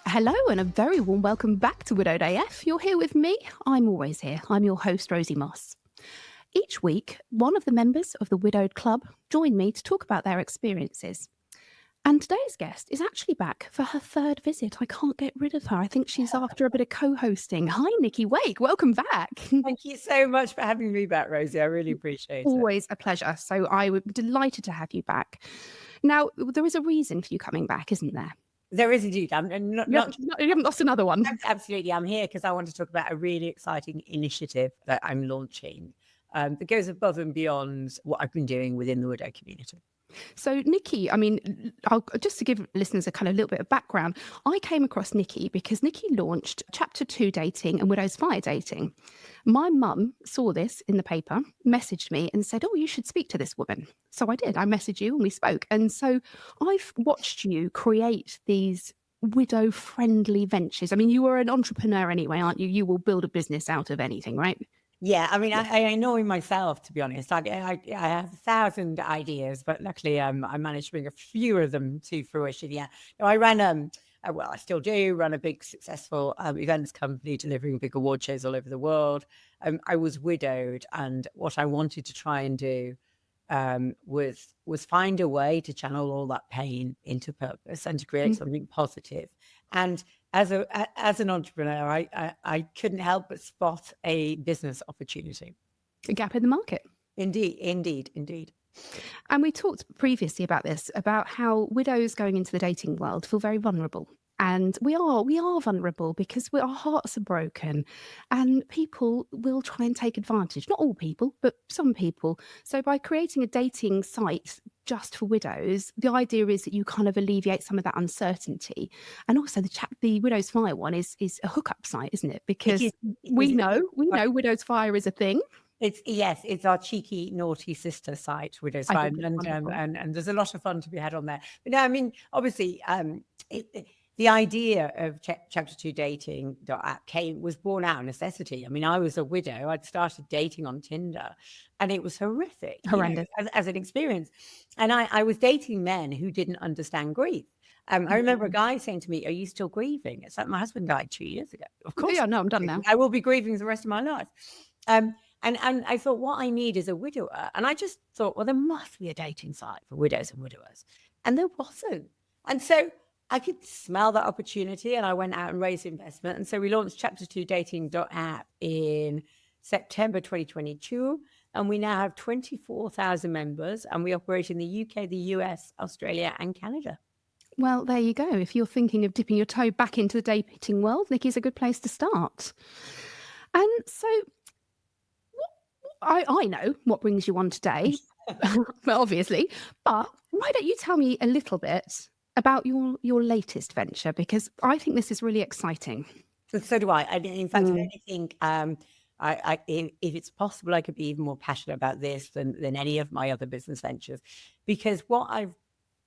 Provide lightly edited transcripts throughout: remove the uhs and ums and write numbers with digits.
Hello and a very warm welcome back to Widowed AF. You're here with me. I'm always here. I'm your host, Rosie Moss. Each week, one of the members of the Widowed Club join me to talk about their experiences. And today's guest is actually back for her third visit. I can't get rid of her. I think she's after a bit of co-hosting. Hi, Nicky Wake. Welcome back. Thank you so much for having me back, Rosie. I really appreciate it. Always a pleasure. So I would be delighted to have you back. Now, there is a reason for you coming back, isn't there? There is indeed. You haven't lost another one. Absolutely. I'm here because I want to talk about a really exciting initiative that I'm launching that goes above and beyond what I've been doing within the widow community. So Nicky, just to give listeners a kind of little bit of background, I came across Nicky because Nicky launched Chapter 2 dating and Widow's Fire dating. My mum saw this in the paper, messaged me and said, oh, you should speak to this woman. So I did. I messaged you and we spoke. And so I've watched you create these widow-friendly ventures. I mean, you are an entrepreneur anyway, aren't you? You will build a business out of anything, right? Yeah, I mean, I annoy myself, to be honest. I have 1,000 ideas, but luckily I managed to bring a few of them to fruition. Yeah, I ran, I still do run a big successful events company delivering big award shows all over the world. I was widowed, and what I wanted to try and do was find a way to channel all that pain into purpose and to create something positive. And as an entrepreneur, I couldn't help but spot a business opportunity. A gap in the market. Indeed. And we talked previously about this, about how widows going into the dating world feel very vulnerable. And we are vulnerable because our hearts are broken and people will try and take advantage. Not all people, but some people. So by creating a dating site just for widows, the idea is that you kind of alleviate some of that uncertainty. And also the Widow's Fire one is a hookup site, isn't it? Because we know Widow's Fire is a thing. It's our cheeky, naughty sister site, Widow's Fire, and there's a lot of fun to be had on there. But no, I mean, obviously, the idea of Chapter 2 dating.app was born out of necessity. I mean, I was a widow. I'd started dating on Tinder and it was horrific. Horrendous. As an experience. And I was dating men who didn't understand grief. I remember a guy saying to me, are you still grieving? It's like, my husband died 2 years ago. Of course. Yeah, no, I'm done now. I will be grieving for the rest of my life. And I thought, what I need is a widower. And I just thought, well, there must be a dating site for widows and widowers. And there wasn't. And so I could smell that opportunity and I went out and raised investment. And so we launched Chapter 2 dating.app in September 2022. And we now have 24,000 members and we operate in the UK, the US, Australia and Canada. Well, there you go. If you're thinking of dipping your toe back into the dating world, Nicky's a good place to start. And so I know what brings you on today, well, obviously, but why don't you tell me a little bit about your latest venture, because I think this is really exciting. So do I. In fact, I think if it's possible, I could be even more passionate about this than any of my other business ventures, because what I've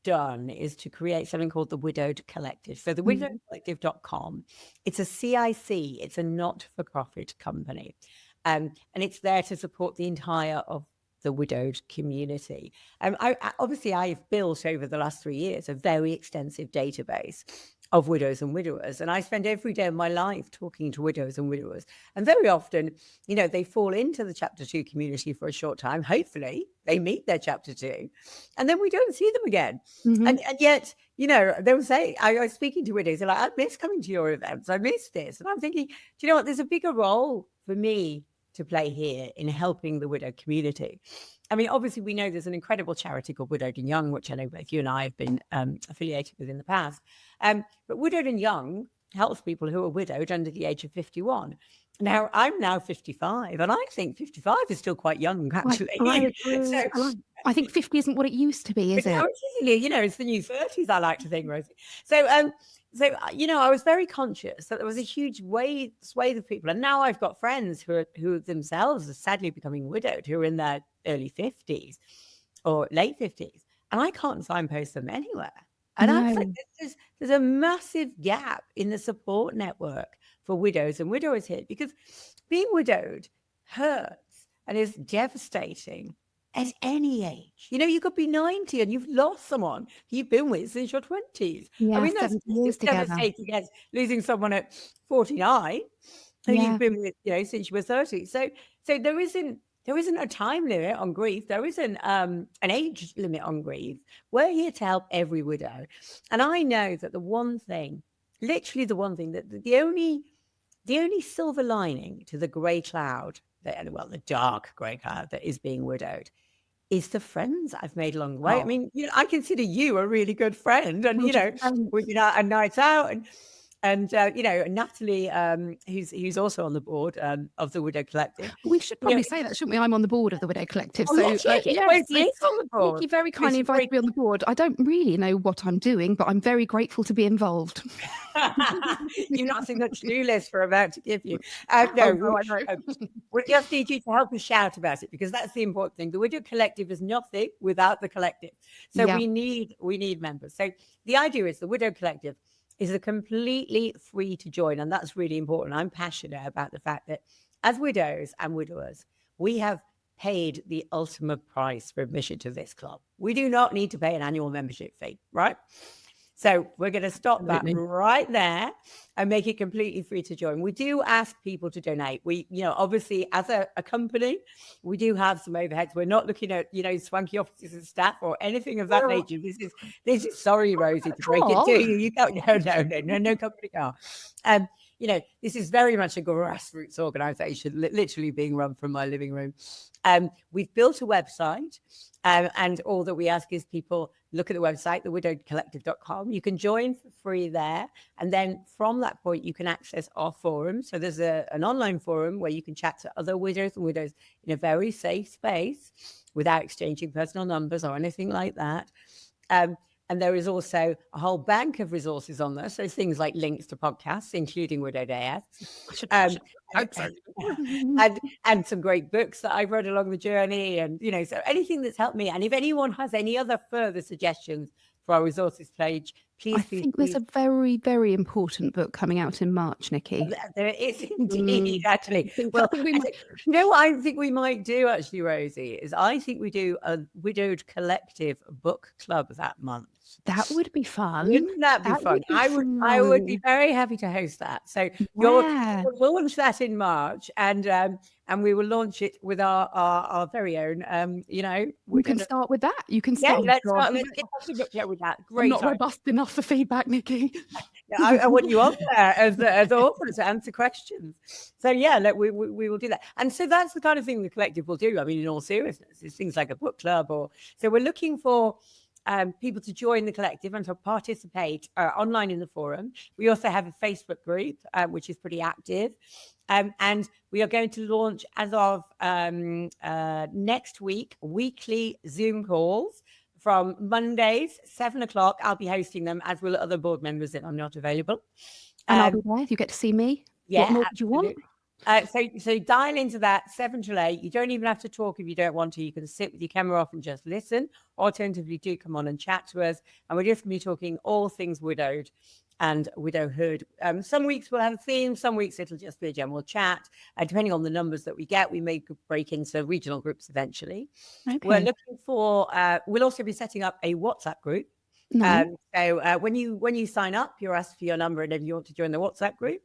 done is to create something called the Widowed Collective. So the widowedcollective.com, it's a CIC, it's a not-for-profit company. And it's there to support the entire of the widowed community. I've built over the last 3 years a very extensive database of widows and widowers. And I spend every day of my life talking to widows and widowers. And very often, they fall into the Chapter 2 community for a short time. Hopefully they meet their Chapter 2 and then we don't see them again. And yet, they will say, I was speaking to widows, they're like, I miss coming to your events. I miss this. And I'm thinking, do you know what? There's a bigger role for me to play here in helping the widow community. I mean, obviously, we know there's an incredible charity called Widowed and Young, which I know both you and I have been affiliated with in the past. But Widowed and Young helps people who are widowed under the age of 51. Now, I'm now 55, and I think 55 is still quite young, actually. I think 50 isn't what it used to be, is it? It's the new 30s, I like to think, Rosie. So, I was very conscious that there was a huge swathe of people. And now I've got friends who themselves are sadly becoming widowed, who are in their early 50s or late 50s. And I can't signpost them anywhere. And I think there's a massive gap in the support network for widows and widowers here, because being widowed hurts and is devastating. at any age. You know, you could be 90 and you've lost someone you've been with since your 20s. I Yeah, mean, that's 70 years together. devastating as losing someone at 49 who you've Yeah. been with, you know, since you were 30. So there isn't a time limit on grief. There isn't an age limit on grief. We're here to help every widow. And I know that the one thing, literally the one thing, that the only silver lining to the grey cloud, the dark grey cloud that is being widowed, is the friends I've made along the way. I Oh, mean, you know, I consider you a really good friend, and you know, 100%. we've been out a night out, and you know, Natalie, who's also on the board of the Widow Collective. We should You know, probably say that, shouldn't we? I'm on the board of the Widow Collective. oh So, yes, yes, yes, yes, Rosie is on the board. Nicky very It's kindly invited very me on the board. I don't really know what I'm doing, but I'm very grateful to be involved. You've not seen the to-do list we're about to give you. Oh, No, no, I know. we just need you to help us shout about it, because that's the important thing. The Widow Collective is nothing without the collective. So Yeah. we need members. So the idea is the Widow Collective is a completely free to join, and that's really important. I'm passionate about the fact that as widows and widowers, we have paid the ultimate price for admission to this club. We do not need to pay an annual membership fee, right? So we're going to stop that Absolutely. right there and make it completely free to join. We do ask people to donate. We, you know, obviously as a company, we do have some overheads. We're not looking at, you know, swanky offices and staff or anything of that nature. This is sorry, Rosie, to break it to Oh, you. You can't, no company car. You know, this is very much a grassroots organization, literally being run from my living room. We've built a website, and all that we ask is people look at the website, thewidowcollective.com. You can join for free there. And then from that point, you can access our forum. So there's an online forum where you can chat to other widows and widows in a very safe space without exchanging personal numbers or anything like that. And there is also a whole bank of resources on there. So things like links to podcasts, including Widowed AF. And some great books that I've read along the journey. And, you know, so anything that's helped me. And if anyone has any other further suggestions for our resources page, I please. think there's a very, very important book coming out in March, Nicky. There is indeed, actually. I Well, think we might. you know what I think we might do, actually, Rosie, is I think we do a Widowed Collective book club that month. That would be fun. Wouldn't that be That fun? would be I would be fun. very happy to host that. So Yeah. we'll launch that in March, and we will launch it with our very own. You know, You can start with that. You can yeah, start. let's Oh, God. start. Let's get off the book with that. I'm Great. not robust enough for feedback, Nicky. I want you on there as authors to answer questions. So yeah, we will do that. And so that's the kind of thing the collective will do. I mean, in all seriousness, it's things like a book club, or so we're looking for people to join the collective and to participate online in the forum. We also have a Facebook group, which is pretty active. And we are going to launch, as of next week, weekly Zoom calls from Mondays, 7:00. I'll be hosting them, as will other board members if I'm not available. And I'll be there. You get to see me. Yeah, What more do you want? So dial into that 7 to 8. You don't even have to talk if you don't want to. You can sit with your camera off and just listen. Alternatively, do come on and chat to us. And we're just going to be talking all things widowed and widowhood. Some weeks we'll have a theme. Some weeks it'll just be a general chat. Depending on the numbers that we get, we may break into regional groups eventually. Okay. We're looking for, we'll also be setting up a WhatsApp group. No. So when you sign up, you're asked for your number and if you want to join the WhatsApp group,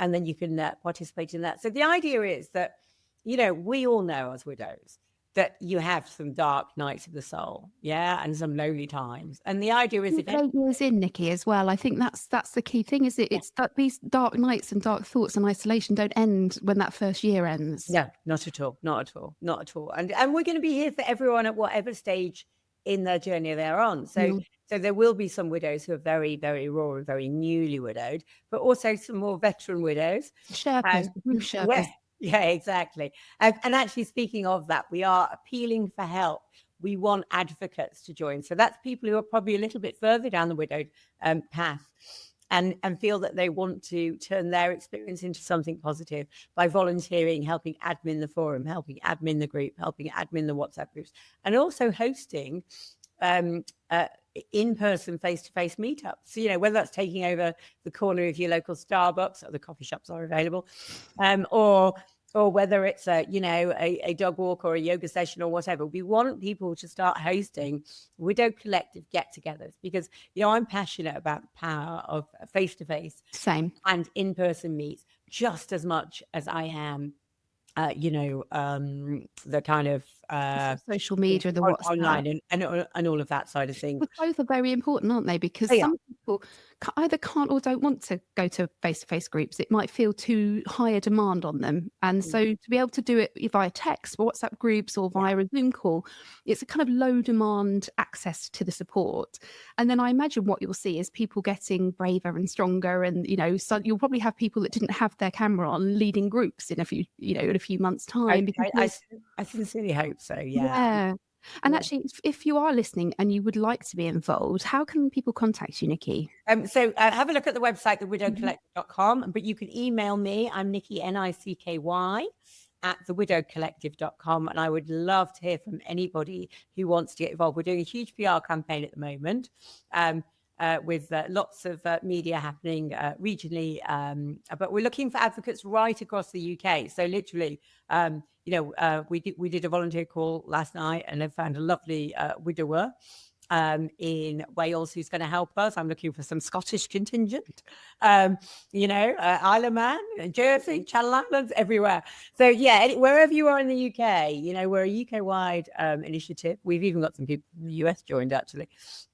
and then you can participate in that. So the idea is that, you know, we all know as widows that you have some dark nights of the soul, yeah, and some lonely times. And the idea is, if 8 years in, Nicky, as well. I think that's the key thing, is it? It's that these dark nights and dark thoughts and isolation don't end when that first year ends. No, not at all, not at all, not at all. And we're going to be here for everyone at whatever stage in their journey they're on. So there will be some widows who are very, very raw and very newly widowed, but also some more veteran widows. Sherpas, group Sherpas. Yeah, exactly. And actually, speaking of that, we are appealing for help. We want advocates to join. So that's people who are probably a little bit further down the widowed path and feel that they want to turn their experience into something positive by volunteering, helping admin the forum, helping admin the group, helping admin the WhatsApp groups, and also hosting in-person, face-to-face meetups. So, you know, whether that's taking over the corner of your local Starbucks, or the coffee shops are available, or or whether it's a dog walk or a yoga session or whatever. We want people to start hosting widow collective get-togethers, because I'm passionate about the power of face-to-face Same. and in-person meets just as much as I am the kind of Social media, the WhatsApp. online and all of that side of things. But both are very important, aren't they? Because They are. some people either can't or don't want to go to face-to-face groups. It might feel too high a demand on them. And Mm. so to be able to do it via text, WhatsApp groups, or Yeah. via a Zoom call, it's a kind of low demand access to the support. And then I imagine what you'll see is people getting braver and stronger. And, so you'll probably have people that didn't have their camera on leading groups in a few months' time, because I sincerely hope so. Yeah. yeah. And Yeah. actually, if you are listening and you would like to be involved, how can people contact you, Nicky? So have a look at the website, Mhm. thewidowcollective.com, but you can email me. I'm Nicky, Nicky, at thewidowcollective.com. And I would love to hear from anybody who wants to get involved. We're doing a huge PR campaign at the moment, with lots of media happening regionally. But we're looking for advocates right across the UK. So literally, we did a volunteer call last night, and they found a lovely widower in Wales who's going to help us. I'm looking for some Scottish contingent, Isle of Man, Jersey, Channel Islands, everywhere. So yeah, wherever you are in the UK, we're a UK-wide initiative. We've even got some people from the US joined, actually.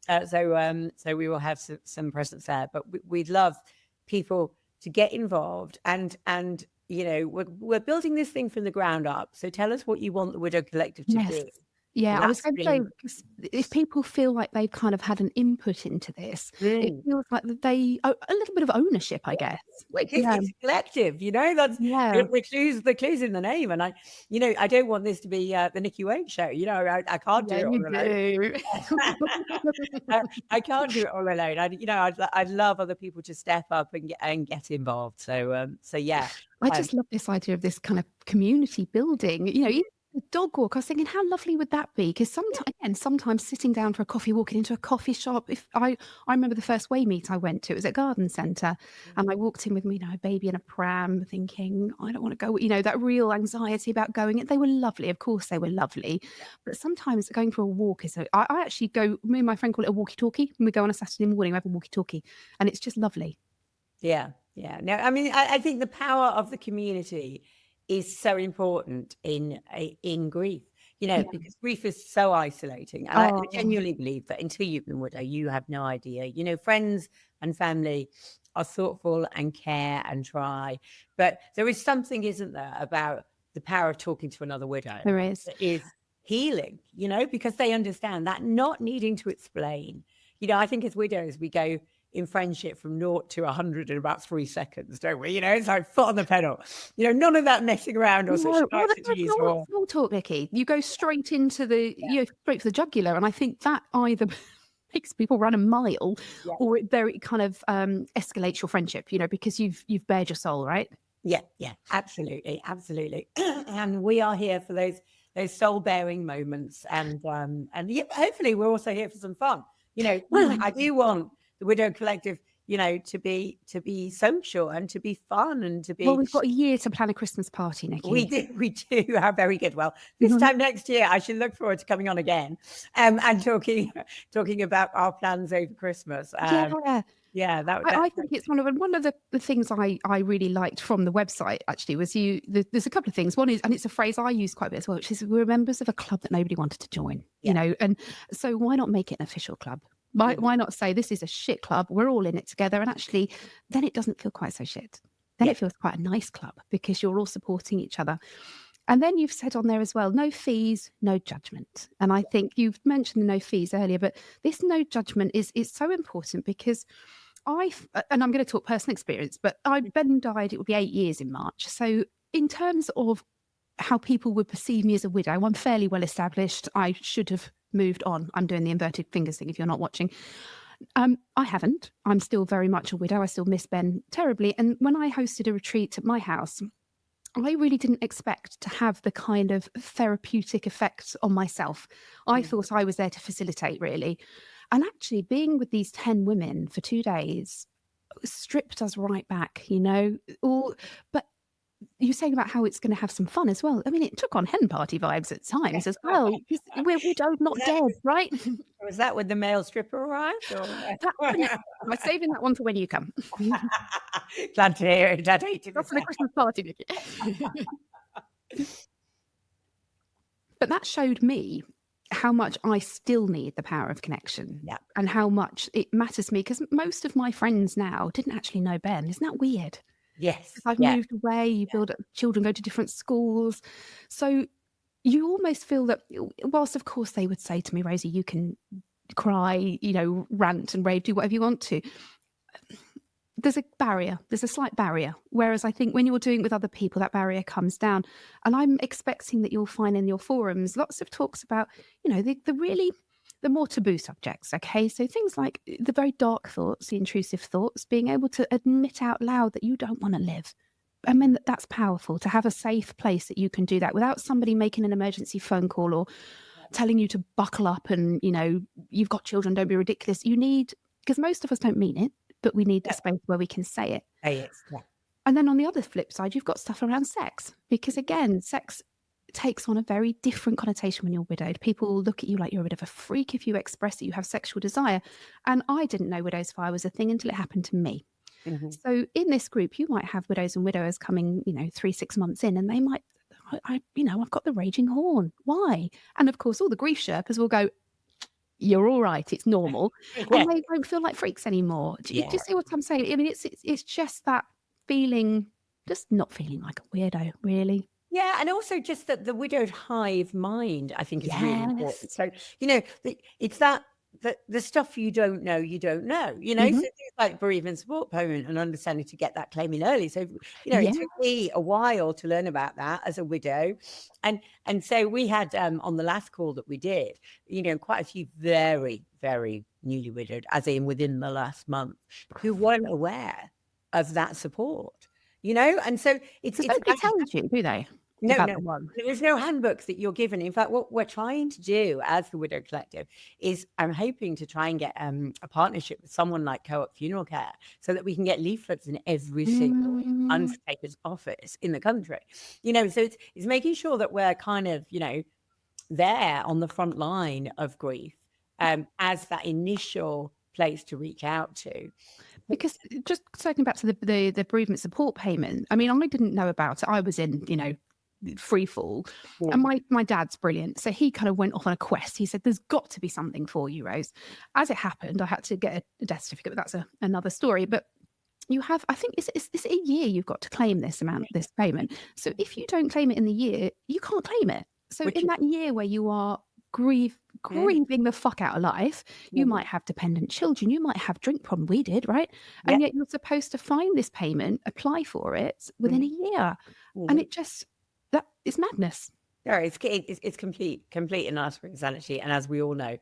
So we will have some presence there. But we'd love people to get involved, and we're building this thing from the ground up. So tell us what you want the Widow Collective to Yes. do. Yeah, And I was that's going to say, really 'cause if people feel like they've kind of had an input into this, it feels like that a little bit of ownership, I guess. Well, Yeah. it's collective, that's Yeah. the clues in the name. And I don't want this to be the Nicky Wake show. I can't do Yeah, it you all alone. do. I can't do it all alone. I'd love other people to step up and get involved. So yeah. I Um, just love this idea of this kind of community building. Even the dog walk, I was thinking, how lovely would that be? Because sometimes sitting down for a coffee, walking into a coffee shop. If I remember the first way meet I went to, it was at Garden Centre, and I walked in with me, a baby in a pram, thinking, I don't want to go. That real anxiety about going. They were lovely, of course, they were lovely, but sometimes going for a walk is. I actually go. Me and my friend call it a walkie-talkie. When we go on a Saturday morning, we have a walkie-talkie, and it's just lovely. Yeah, yeah. No, I mean, I think the power of the community is so important in grief, Yeah. because grief is so isolating. And I Oh, genuinely believe that until you've been widow, you have no idea. Friends and family are thoughtful and care and try. But there is something, isn't there, about the power of talking to another widow there is. that is healing, because they understand that, not needing to explain. I think as widows, we go in friendship from 0 to 100 in about 3 seconds, don't we? It's like foot on the pedal. None of that messing around or such No, well, niceties that's or small talk, Nicky. You go straight into straight for the jugular, and I think that either makes people run a mile, yeah. or it very kind of escalates your friendship, because you've bared your soul, right? Yeah, yeah, absolutely, absolutely. And we are here for those soul-bearing moments, and yeah, hopefully we're also here for some fun. I do want the Widow Collective, to be social and to be fun and to Well, be. we've got a year to plan a Christmas party, We Nicky. do, we do. How very good. Well, this time next year, I should look forward to coming on again, and talking about our plans over Christmas. Yeah. Yeah, I think it's one of the things I really liked from the website, actually, was there's a couple of things. One is, and it's a phrase I use quite a bit as well, which is, we're members of a club that nobody wanted to join, yeah, and so why not make it an official club? Why not say, this is a shit club, we're all in it together, and actually then it doesn't feel quite so shit. Then yeah, it feels quite a nice club, because you're all supporting each other. And then you've said on there as well, no fees, no judgment. And I think you've mentioned the no fees earlier, but this no judgment is so important, because and I'm going to talk personal experience, but Ben died, it would be 8 years in March. So in terms of how people would perceive me as a widow, I'm fairly well established. I should have moved on. I'm doing the inverted fingers thing if you're not watching. I haven't. I'm still very much a widow. I still miss Ben terribly. And when I hosted a retreat at my house, I really didn't expect to have the kind of therapeutic effects on myself. I thought I was there to facilitate, really. And actually, being with these 10 women for 2 days stripped us right back, All, but you're saying about how it's going to have some fun as well. I mean, it took on hen party vibes at times as well. 'Cause we're widowed, not Was that dead, right? was that when the male stripper arrived, or? That I'm saving that one for when you come. Glad to hear it. Glad to hear Not it. for the Christmas party, Nicky. But that showed me how much I still need the power of connection Yeah. and how much it matters to me, because most of my friends now didn't actually know Ben. Isn't that weird? Yes. 'Cause I've Yeah. moved away, you build up children go to different schools. So you almost feel that whilst of course they would say to me, "Rosie, you can cry, rant and rave, do whatever you want to." There's a barrier. There's a slight barrier. Whereas I think when you're doing it with other people, that barrier comes down. And I'm expecting that you'll find in your forums lots of talks about, the more taboo subjects. Okay. So things like the very dark thoughts, the intrusive thoughts, being able to admit out loud that you don't want to live. I mean, that's powerful to have a safe place that you can do that without somebody making an emergency phone call or telling you to buckle up and, you've got children, don't be ridiculous. Because most of us don't mean it, but we need a Yeah. space where we can say it. Yes. Yeah. And then on the other flip side, you've got stuff around sex, because again, sex takes on a very different connotation when you're widowed. People look at you like you're a bit of a freak if you express that you have sexual desire. And I didn't know widow's fire was a thing until it happened to me. Mhm. So in this group, you might have widows and widowers coming, 3-6 months in, and they might, I've got the raging horn. Why? And of course, all the grief Sherpas will go, "You're all right, it's normal," Yeah. and they won't feel like freaks anymore. Do you Yeah. see what I'm saying? I mean, it's just that feeling, just not feeling like a weirdo, really. Yeah, and also just that the widowed hive mind, I think, is really important. Yes. So, it's that the stuff you don't know, you don't know. So Mhm. things like bereavement support payment and understanding to get that claim in early. So, Yeah. it took me a while to learn about that as a widow, and so we had on the last call that we did, quite a few very, very newly widowed, as in within the last month, who weren't aware of that support. And so it's Because it's nobody about tells you, do they, no, about no. the one? There's no handbooks that you're given. In fact, what we're trying to do as the Widow Collective is I'm hoping to try and get a partnership with someone like Co-op Funeral Care so that we can get leaflets in every single Mm. undertaker's office in the country. So it's making sure that we're kind of, there on the front line of grief as that initial place to reach out to. Because just circling back to the bereavement support payment, I mean, I didn't know about it. I was in, free fall. And Mm. my dad's brilliant. So he kind of went off on a quest. He said, "There's got to be something for you, Rose." As it happened, I had to get a death certificate, but that's another story. But you have, I think it's a year you've got to claim this amount, this payment. So if you don't claim it in the year, you can't claim it. So Which in is that year where you are mm, grieving the fuck out of life, you mhm, might have dependent children, you might have drink problem, we did, right? yeah, And yet you're supposed to find this payment, apply for it within a mhm, year. And mhm. it just, that is madness. No, it's complete and utter insanity, and as we all know,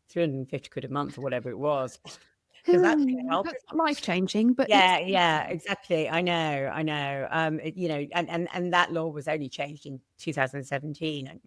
350 quid a month or whatever it was, because that's gonna help That's us. not life changing, but Yeah, yeah, exactly. I know. And that law was only changed in 2017, and,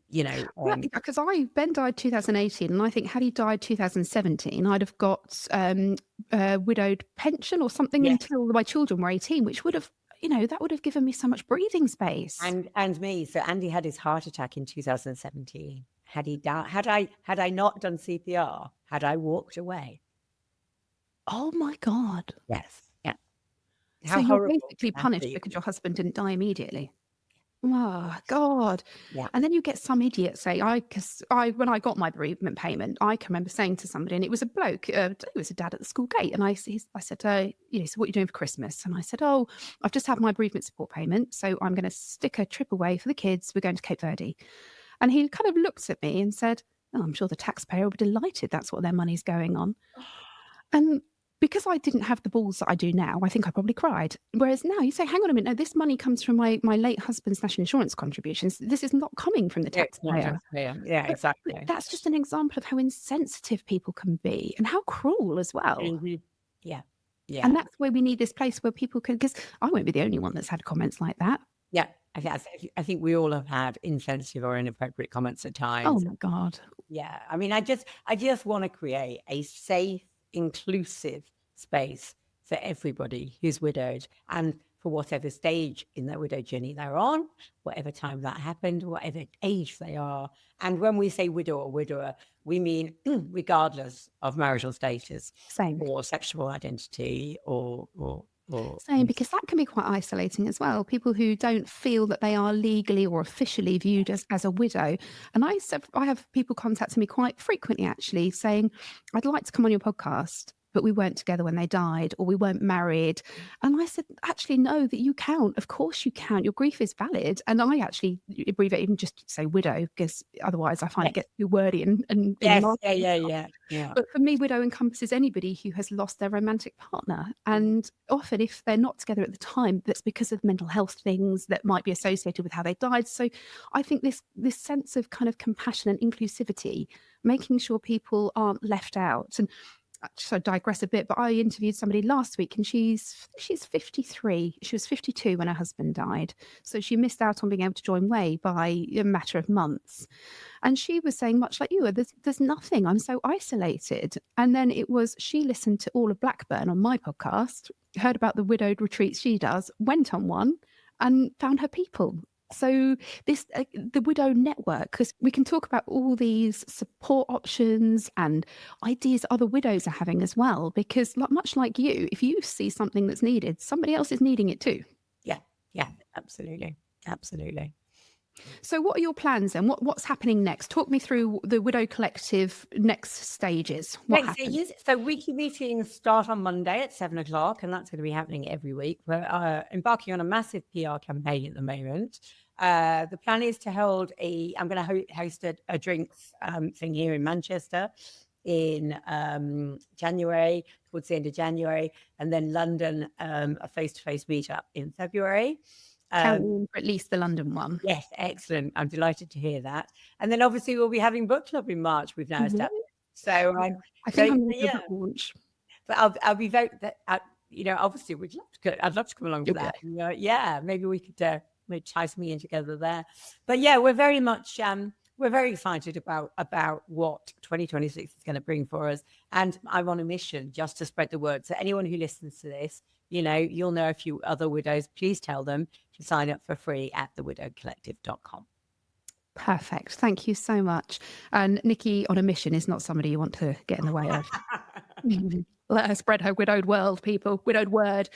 you know, well, um because Ben died 2018, and I think had he died 2017, I'd have got a widowed pension or something Yes, until my children were 18, which would have, that would have given me so much breathing space. and me. So Andy had his heart attack in 2017. Had I not done CPR, had I walked away? Oh my God. Yes. Yeah. So How you're horrible basically can that punished be? because your husband didn't die immediately. Oh God. Yeah. And then you get some idiot say, when I got my bereavement payment, I can remember saying to somebody, and it was a bloke, it was a dad at the school gate. And I said, "So what are you doing for Christmas?" And I said, "Oh, I've just had my bereavement support payment. So I'm going to stick a trip away for the kids. We're going to Cape Verde." And he kind of looked at me and said, "Oh, I'm sure the taxpayer will be delighted. That's what their money's going on." And because I didn't have the balls that I do now, I think I probably cried. Whereas now you say, "Hang on a minute, no, this money comes from my late husband's national insurance contributions. This is not coming from the Yeah, it's not taxpayer." taxpayer. Yeah, But exactly. that's just an example of how insensitive people can be and how cruel as well. Mhm. Yeah. And Yeah. that's where we need this place where people can, because I won't be the only one that's had comments like that. Yeah. I think we all have had insensitive or inappropriate comments at Oh times. my God. Yeah. I mean, I just wanna create a safe, inclusive space for everybody who's widowed and for whatever stage in their widow journey they're on, whatever time that happened, whatever age they are. And when we say widow or widower, we mean regardless of marital status Same. or sexual identity or Same, because that can be quite isolating as well. People who don't feel that they are legally or officially viewed as a widow. And I have people contacting me quite frequently actually saying, I'd like to come on your podcast, but we weren't together when they died, or we weren't married. And I said, actually, no, that you count. Of course you count. Your grief is valid. And I actually abbreviate even just to say widow, because otherwise I find it gets too wordy and yes, yeah. But for me, widow encompasses anybody who has lost their romantic partner. And often if they're not together at the time, that's because of mental health things that might be associated with how they died. So I think this sense of kind of compassion and inclusivity, making sure people aren't left out. And so I digress a bit, but I interviewed somebody last week and she's 53. She was 52 when her husband died. So she missed out on being able to join Way by a matter of months. And she was saying, much like you, there's nothing. I'm so isolated. And then she listened to all of Blackburn on my podcast, heard about the widowed retreats she does, went on one and found her people. So the widow network, because we can talk about all these support options and ideas other widows are having as well, because much like you, if you see something that's needed, somebody else is needing it too. Yeah, absolutely. So what are your plans then? What's happening next? Talk me through the Widow Collective next stages. What happens? So weekly meetings start on Monday at 7:00, and that's going to be happening every week. We're embarking on a massive PR campaign at the moment. The plan is to hold I'm going to host a drinks thing here in Manchester in January, towards the end of January, and then London, a face-to-face meetup in February. For at least the London one. Yes, excellent. I'm delighted to hear that. And then obviously we'll be having book club in March. We've now established. So I think I'm going to do a book launch. But I'll be very, obviously I'd love to come along for that. Yeah, maybe we could tie something in together there. But yeah, we're very much we're very excited about what 2026 is going to bring for us. And I'm on a mission just to spread the word. So anyone who listens to this, you'll know a few other widows. Please tell them to sign up for free at thewidowcollective.com. Perfect. Thank you so much. And Nicky on a mission is not somebody you want to get in the way of. Let her spread her widowed world, people, widowed word.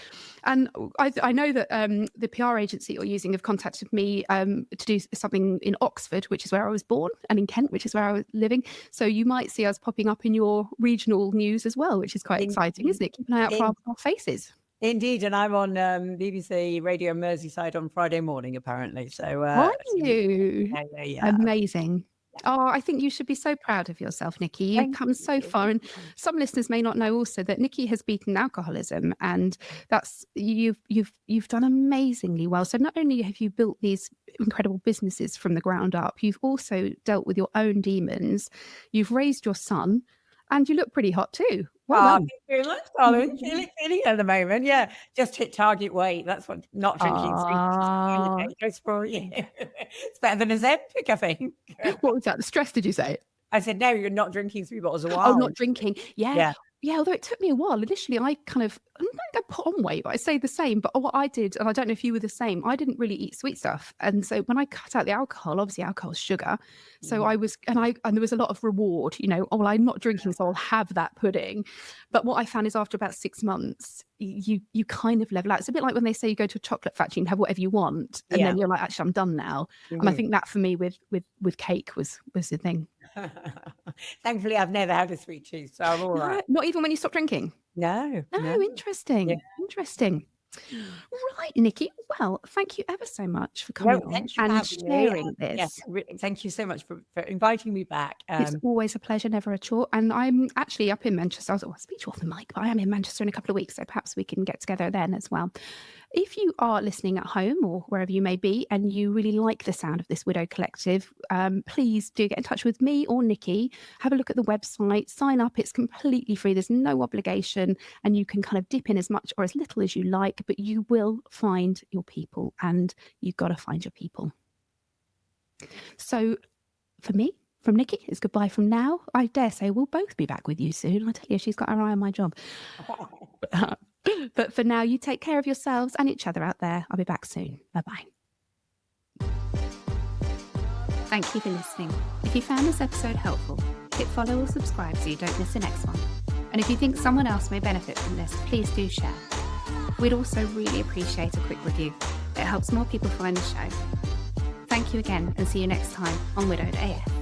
And I know that the PR agency you're using have contacted me to do something in Oxford, which is where I was born, and in Kent, which is where I was living. So you might see us popping up in your regional news as well, which is quite exciting, isn't it? Keep an eye out for our faces. Indeed, and I'm on BBC Radio Merseyside on Friday morning, apparently. So, are you? Yeah. Amazing. Oh, I think you should be so proud of yourself, Nicky. You've come so far, and some listeners may not know also that Nicky has beaten alcoholism, and that's you've done amazingly well. So not only have you built these incredible businesses from the ground up, you've also dealt with your own demons. You've raised your son, and you look pretty hot too. Well thank you very much, darling. Feeling at the moment. Yeah, just hit target weight. That's what not drinking. It's better than a Ozempic, I think. What was that? The stress, did you say? I said, no, you're not drinking 3 bottles of wine. Oh, not drinking. Yeah. Although it took me a while. Initially, I don't put on weight, but I say the same. But what I did, and I don't know if you were the same, I didn't really eat sweet stuff. And so when I cut out the alcohol, obviously alcohol is sugar. So I was, and there was a lot of reward, I'm not drinking, so I'll have that pudding. But what I found is after about 6 months, you kind of level out. It's a bit like when they say you go to a chocolate factory and have whatever you want. And then you're like, actually, I'm done now. And I think that for me with cake was the thing. Thankfully, I've never had a sweet tooth, so I'm all right. Not even when you stop drinking? No. Interesting. Interesting. Right, Nicky. Well, thank you ever so much for coming on and sharing this. Yes, thank you so much for inviting me back. It's always a pleasure, never a chore. And I'm actually up in Manchester. I'll speak to you off the mic, but I am in Manchester in a couple of weeks, so perhaps we can get together then as well. If you are listening at home or wherever you may be and you really like the sound of this Widow Collective, please do get in touch with me or Nicky. Have a look at the website, sign up. It's completely free. There's no obligation, and you can kind of dip in as much or as little as you like, but you will find your people, and you've got to find your people. So for me, from Nicky, it's goodbye from now. I dare say we'll both be back with you soon. I tell you, she's got her eye on my job. But for now, you take care of yourselves and each other out there. I'll be back soon. Bye-bye. Thank you for listening. If you found this episode helpful, hit follow or subscribe so you don't miss the next one. And if you think someone else may benefit from this, please do share. We'd also really appreciate a quick review. It helps more people find the show. Thank you again, and see you next time on Widowed AF.